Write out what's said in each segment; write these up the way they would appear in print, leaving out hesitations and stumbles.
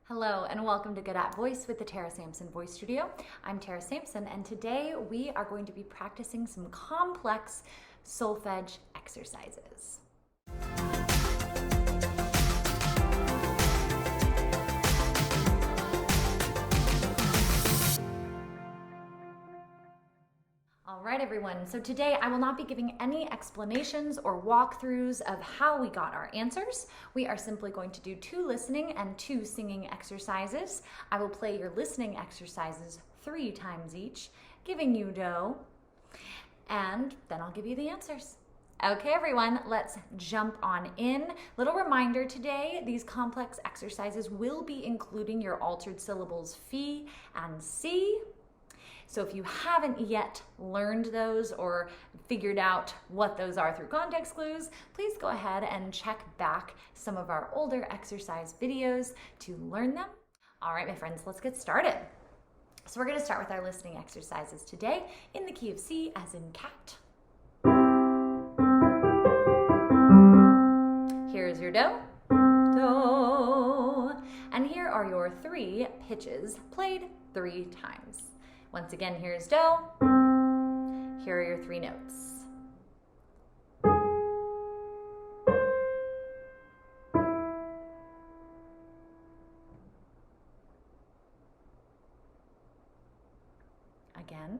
Hello and welcome to Good at Voice with the Tara Sampson Voice Studio. I'm Tara Sampson and today we are going to be practicing some complex solfege exercises. All right, everyone. So today I will not be giving any explanations or walkthroughs of how we got our answers. We are simply going to do 2 listening and 2 singing exercises. I will play your listening exercises 3 times each, giving you do, and then I'll give you the answers. Okay, everyone, let's jump on in. Little reminder today, these complex exercises will be including your altered syllables phi and si. So if you haven't yet learned those or figured out what those are through context clues, please go ahead and check back some of our older exercise videos to learn them. All right, my friends, let's get started. So we're going to start with our listening exercises today in the key of C as in cat. Here's your do, do, and here are your 3 pitches played 3 times. Once again, here's do. Here are your 3 notes. Again.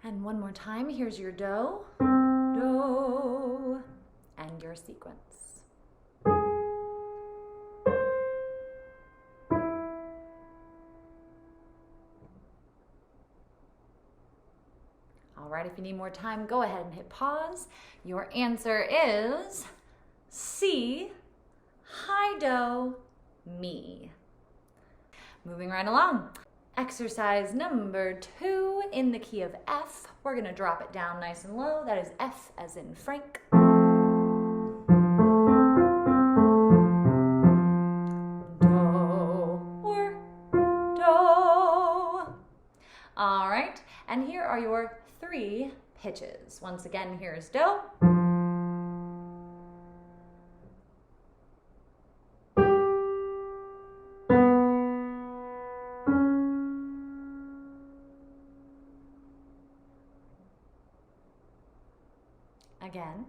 And one more time, here's your do, do, and your sequence. All right, if you need more time, go ahead and hit pause. Your answer is C, high do, mi. Moving right along. Exercise number 2 in the key of F. We're going to drop it down nice and low. That is F as in Frank. Do or do. All right, and here are your 3 pitches. Once again, here's do. Again.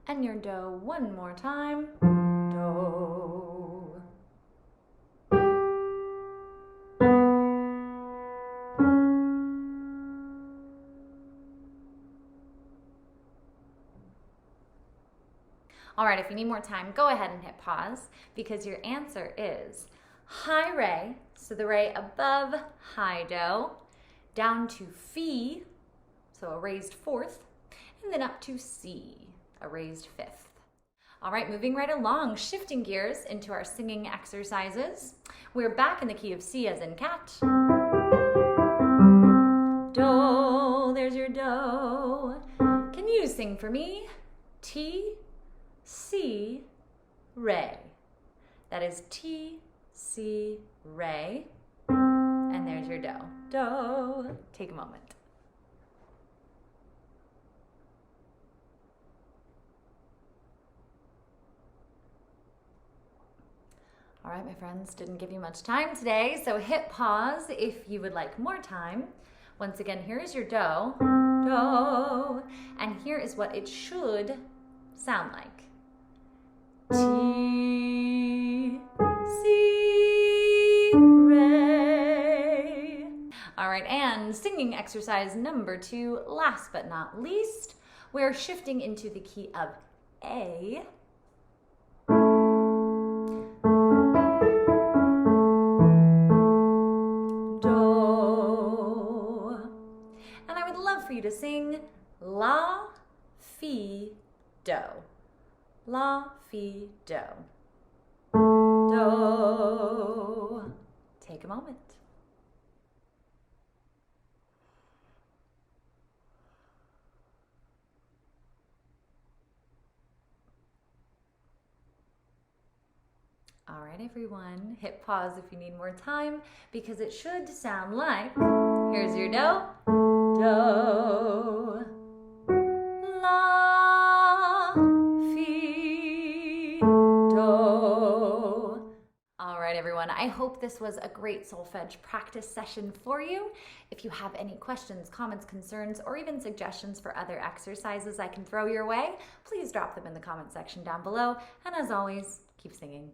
And your do one more time. Do. All right, if you need more time, go ahead and hit pause because your answer is high re, so the re above high do, down to phi, so a raised 4th, and then up to C, a raised 5th. All right, moving right along, shifting gears into our singing exercises. We're back in the key of C as in cat. Do, there's your do. Can you sing for me? T, C, re. That is T, C, re. And there's your do. Do. Take a moment. All right, my friends, didn't give you much time today, so hit pause if you would like more time. Once again, here is your do, do, and here is what it should sound like. T, C, re. All right, and singing exercise number 2, last but not least, we're shifting into the key of A. Do. And I would love for you to sing la, fi, do. La, fi, do. Do. Take a moment. right, everyone, hit pause if you need more time because it should sound like, here's your do, do, la, fi, do. All right, everyone, I hope this was a great solfege practice session for you. If you have any questions, comments, concerns, or even suggestions for other exercises I can throw your way, please drop them in the comment section down below. And as always, keep singing.